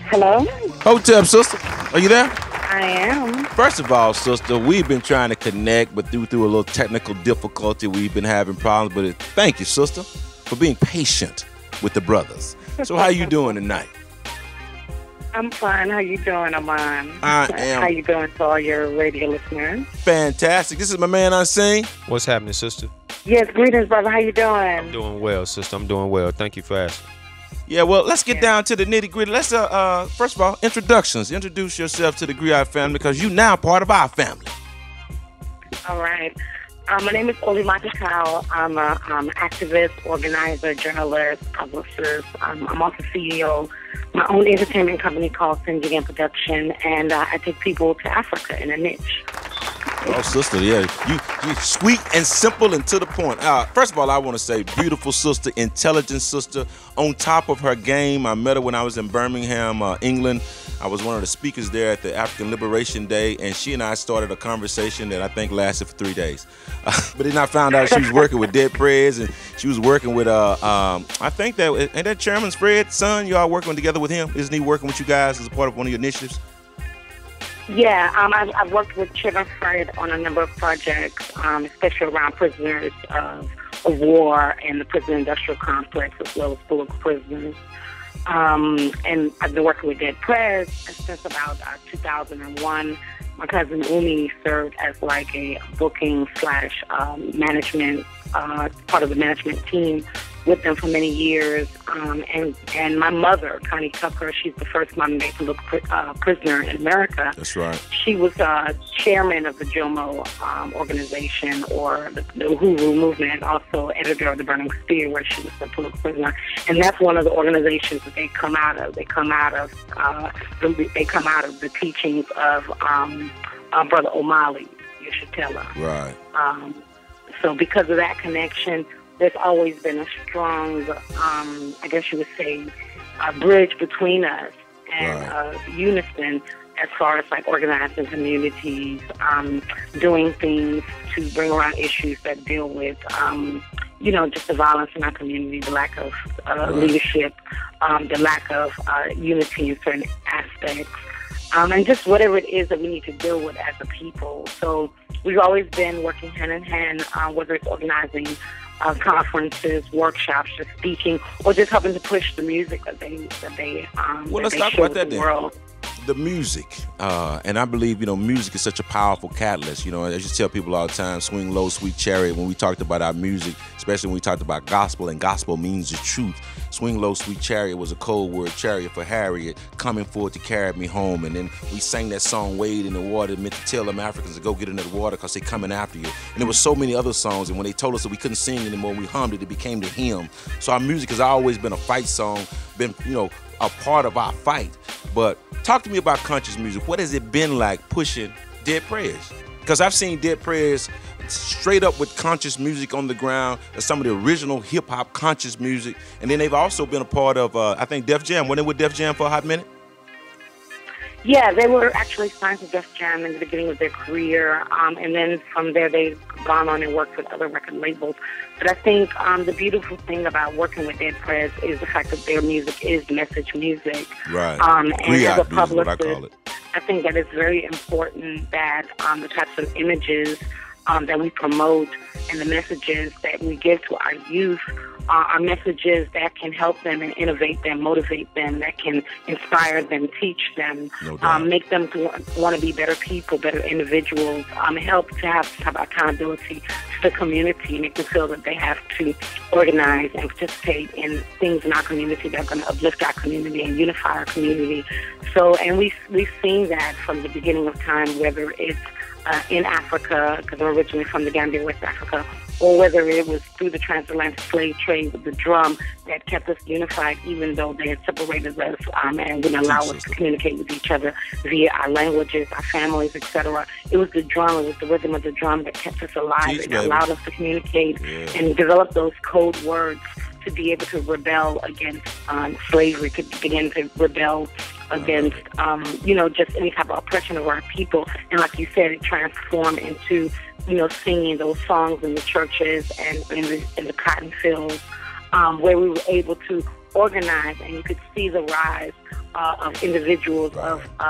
Hello? Hotep, sister. Are you there? I am. First of all, sister, we've been trying to connect, but through a little technical difficulty, we've been having problems. But thank you, sister, for being patient with the brothers. So how you doing tonight? I'm fine. How you doing, Aman? I am. How you doing to all your radio listeners? Fantastic. This is my man Unseen. What's happening, sister? Yes, greetings, brother. How you doing? I'm doing well, sister. I'm doing well. Thank you for asking. Yeah, well, let's get down to the nitty gritty. Let's first of all, introductions. Introduce yourself to the Griot family because you now part of our family. All right. My name is Olimatta. I'm an activist, organizer, journalist, publicist. I'm also CEO of my own entertainment company called Sinjing and Production, and I take people to Africa in a niche. Oh, sister, yeah. You sweet and simple and to the point. First of all, I want to say beautiful sister, intelligent sister, on top of her game. I met her when I was in Birmingham, England. I was one of the speakers there at the African Liberation Day, and she and I started a conversation that I think lasted for 3 days. But then I found out she was working with Dead Prez, and she was working with, I think ain't that Chairman Fred's son? You all working together with him? Isn't he working with you guys as a part of one of your initiatives? Yeah, I've worked with Chairman Fred on a number of projects, especially around prisoners of war and the prison industrial complex, as well as political prisoners. And I've been working with Dead Prez since about 2001. My cousin Umi served as like a booking / management, part of the management team with them for many years. And my mother, Connie Tucker, she's the first mom made to look prisoner in America. That's right. She was chairman of the Jomo organization, or the Uhuru movement, and also editor of the Burning Spear, where she was a political prisoner. And that's one of the organizations that they come out of. They come out of the teachings of Brother O'Malley, you should tell her. Right. So because of that connection, there's always been a strong, I guess you would say, a bridge between us and unison as far as like organizing communities, doing things to bring around issues that deal with, just the violence in our community, the lack of leadership, the lack of unity in certain aspects, and just whatever it is that we need to deal with as a people. So we've always been working hand in hand, whether it's organizing conferences, workshops, just speaking, or just helping to push the music that they well, let's talk share about that with the then. world. The music, and I believe, music is such a powerful catalyst. I just tell people all the time, swing low, sweet chariot, when we talked about our music, especially when we talked about gospel, and gospel means the truth. Swing low, sweet chariot was a code word, chariot for Harriet, coming forward to carry me home. And then we sang that song, Wade in the Water, meant to tell them Africans to go get into the water because they coming after you. And there was so many other songs, and when they told us that we couldn't sing anymore, we hummed it, it became the hymn. So our music has always been a fight song, been, a part of our fight. But talk to me about conscious music. What has it been like pushing Dead Prez? Because I've seen Dead Prez straight up with conscious music on the ground, some of the original hip-hop conscious music. And then they've also been a part of, I think, Def Jam. Were they with Def Jam for a hot minute? Yeah, they were actually signed to Def Jam in the beginning of their career, and then from there they've gone on and worked with other record labels. But I think the beautiful thing about working with Dead Prez is the fact that their music is message music. Right. And as a publicist, what I call it. I think that it's very important that the types of images that we promote and the messages that we give to our youth are messages that can help them and innovate them, motivate them, that can inspire them, teach them, make them want to be better people, better individuals, help to have accountability to the community, make them feel that they have to organize and participate in things in our community that are going to uplift our community and unify our community. So, and we've seen that from the beginning of time, whether it's in Africa, because I'm originally from the Gambia, West Africa, or whether it was through the transatlantic slave trade with the drum that kept us unified, even though they had separated us and wouldn't allow us to communicate with each other via our languages, our families, etc. It was the drum, it was the rhythm of the drum that kept us alive and allowed us to communicate and develop those code words to be able to rebel against slavery, to begin to rebel against, just any type of oppression of our people. And like you said, it transformed into, singing those songs in the churches and in the cotton fields, where we were able to organize, and you could see the rise of individuals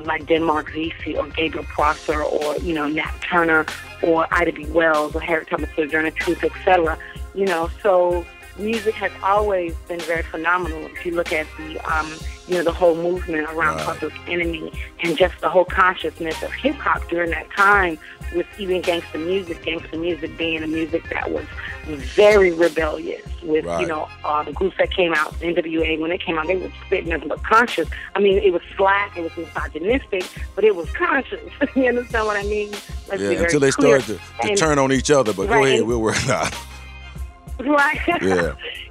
like Denmark Vesey or Gabriel Prosser or, Nat Turner or Ida B. Wells or Harriet Tubman Sojourner Truth, etc. So music has always been very phenomenal. If you look at the whole movement around Public Enemy and just the whole consciousness of hip hop during that time, with even gangster music being a music that was very rebellious. With the groups that came out, NWA, when they came out, they were spitting nothing but conscious. I mean, it was slack, it was misogynistic, but it was conscious. You understand what I mean? Until they started to turn on each other. But go ahead, we'll work it out. Right.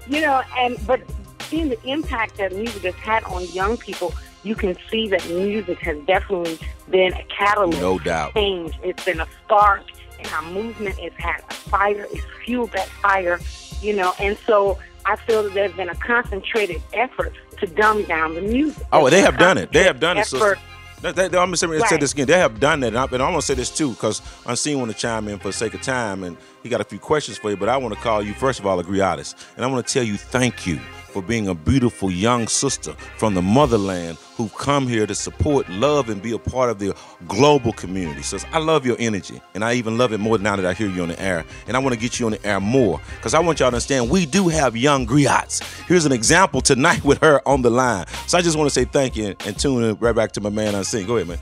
Yeah. But seeing the impact that music has had on young people, you can see that music has definitely been a catalyst. No doubt. Change. It's been a spark, and our movement has had a fire. It's fueled that fire, and so I feel that there's been a concentrated effort to dumb down the music. Oh, they have done it. They have done it. Effort. I'm going to say this again. They have done that. And I'm going to say this, too, because Unseen want to chime in for the sake of time. And he got a few questions for you. But I want to call you, first of all, a Griot. And I want to tell you thank you for being a beautiful young sister from the motherland who've come here to support, love, and be a part of the global community. So I love your energy. And I even love it more now that I hear you on the air. And I want to get you on the air more because I want y'all to understand we do have young griots. Here's an example tonight with her on the line. So I just want to say thank you and tune in right back to my man Unseen. Go ahead, man.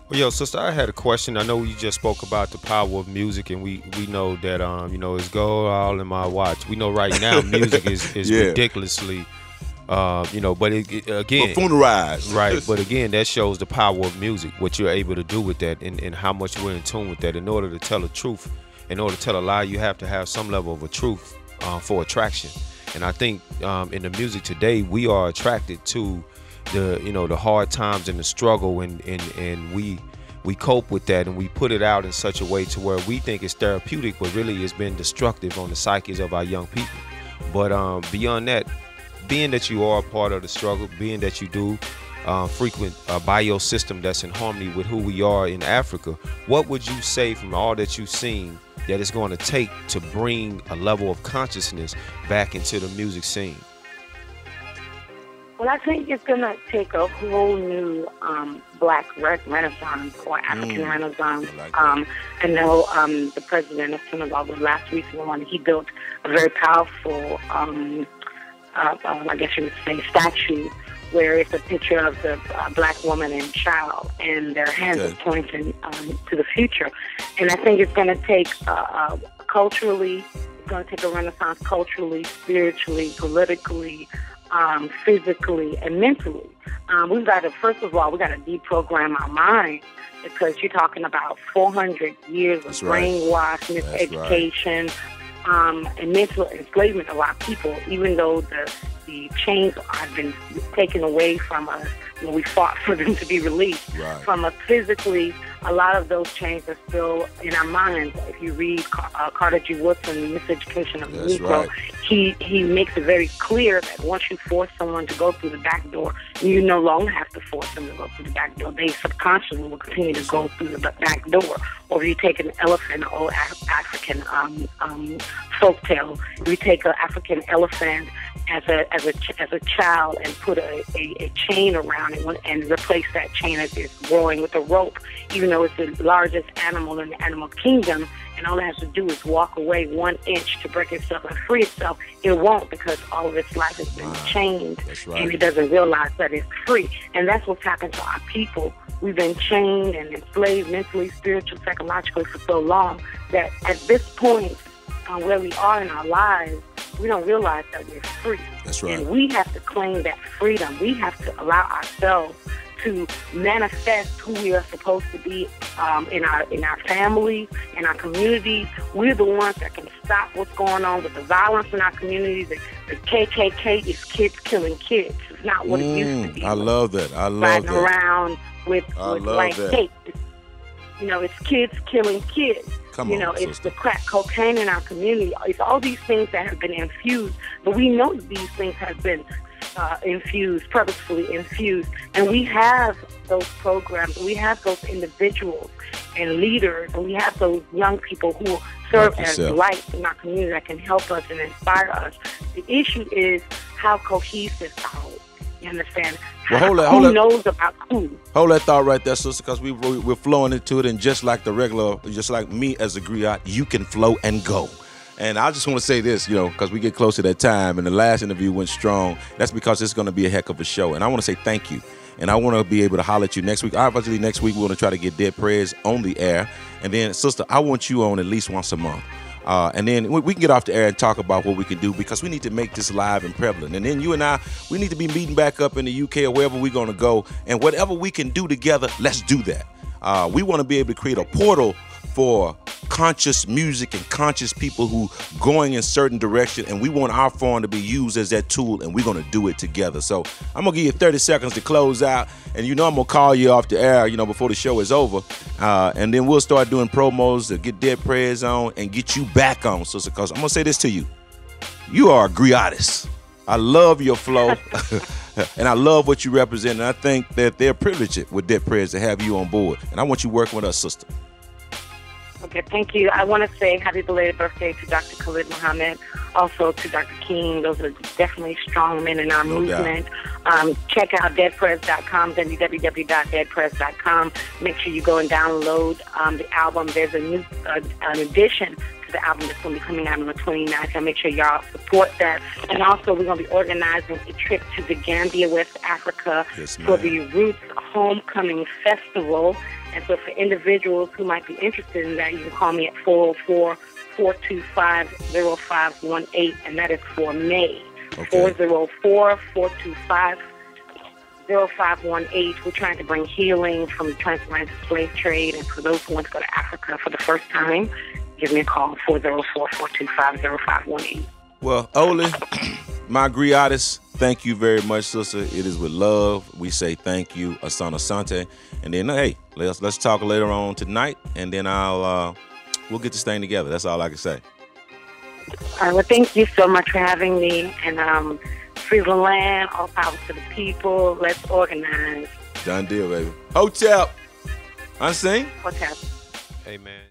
Well, yo, sister, I had a question. I know you just spoke about the power of music, and we know that it's gold all in my watch. We know right now music is ridiculously, but again, buffoonized. Right, but again, that shows the power of music, what you're able to do with that, and how much we're in tune with that. In order to tell the truth, in order to tell a lie, you have to have some level of a truth for attraction. And I think in the music today, we are attracted to the hard times and the struggle, and we cope with that, and we put it out in such a way to where we think it's therapeutic, but really it's been destructive on the psyches of our young people. But beyond that, being that you are a part of the struggle, being that you do frequent a biosystem that's in harmony with who we are in Africa, what would you say from all that you've seen that it's going to take to bring a level of consciousness back into the music scene? Well, I think it's going to take a whole new black renaissance or African renaissance. I know the president of Senegal, the last recent one, he built a very powerful, I guess you would say, statue where it's a picture of the black woman and child, and their hands are pointing to the future. And I think it's going to take culturally, it's going to take a renaissance culturally, spiritually, politically, physically and mentally. We've got to, first of all, we got to deprogram our mind, because you're talking about 400 years of brainwash, miseducation, and mental enslavement of our people. Even though the chains have been taken away from us, we fought for them to be released from us physically. A lot of those chains are still in our minds. If you read Carter G. Woodson, Miseducation of the Negro, he makes it very clear that once you force someone to go through the back door, you no longer have to force them to go through the back door. They subconsciously will continue to go through the back door. Or if you take an elephant, an old African folktale, you take an African elephant as a child and put a chain around it and replace that chain as it's growing with a rope, even though it's the largest animal in the animal kingdom, and all it has to do is walk away 1 inch to break itself and free itself. It won't, because all of its life has been chained, and it doesn't realize that it's free. And that's what's happened to our people. We've been chained and enslaved mentally, spiritually, psychologically for so long that at this point where we are in our lives, we don't realize that we're free. That's right. And we have to claim that freedom. We have to allow ourselves to manifest who we are supposed to be in our families, in our communities. We're the ones that can stop what's going on with the violence in our communities. The KKK is kids killing kids. It's not what it used to be. I love that. I love riding that. around with blank tape. It's kids killing kids. It's the crack cocaine in our community. It's all these things that have been infused, but we know that these things have been infused, purposefully infused. And we have those programs, we have those individuals and leaders, and we have those young people who serve as lights in our community that can help us and inspire us. The issue is how cohesive You understand? Well, hold that. Who knows about who? Hold that thought right there, sister, because we're flowing into it, and just like me as a griot, you can flow and go. And I just want to say this, because we get close to that time, and the last interview went strong. That's because it's going to be a heck of a show, and I want to say thank you. And I want to be able to holler at you next week. Obviously, next week we're going to try to get Dead Prez on the air, and then, sister, I want you on at least once a month. And then we can get off the air and talk about what we can do, because we need to make this live and prevalent. And then you and I, we need to be meeting back up in the UK or wherever we're going to go. And whatever we can do together, let's do that. We want to be able to create a portal for conscious music and conscious people who going in certain direction, and we want our forum to be used as that tool, and we're going to do it together. So I'm going to give you 30 seconds to close out, and I'm going to call you off the air, before the show is over, and then we'll start doing promos to get Dead Prez on and get you back on, sister, because I'm going to say this to you. You are a griotist. I love your flow, and I love what you represent, and I think that they're privileged with Dead Prez to have you on board, and I want you working with us, sister. Okay, thank you. I want to say happy belated birthday to Dr. Khalid Muhammad, also to Dr. King. Those are definitely strong men in our movement. Check out deadprez.com, www.deadprez.com. Make sure you go and download the album. There's an addition to the album that's going to be coming out on the 29th. So make sure y'all support that. And also, we're going to be organizing a trip to the Gambia, West Africa, for the Roots Homecoming Festival. And so for individuals who might be interested in that, you can call me at 404-425-0518, and that is for May. Okay. 404-425-0518. We're trying to bring healing from the transatlantic slave trade, and for those who want to go to Africa for the first time, give me a call, 404-425-0518. Well, Oli, my griotist, thank you very much, sister. It is with love. We say thank you, Asana Sante. And then, hey, let's talk later on tonight, and then we'll get this thing together. That's all I can say. All right, well, thank you so much for having me. And free the land, all power to the people. Let's organize. Done deal, baby. Hotel. Unseen? Hotel. Amen.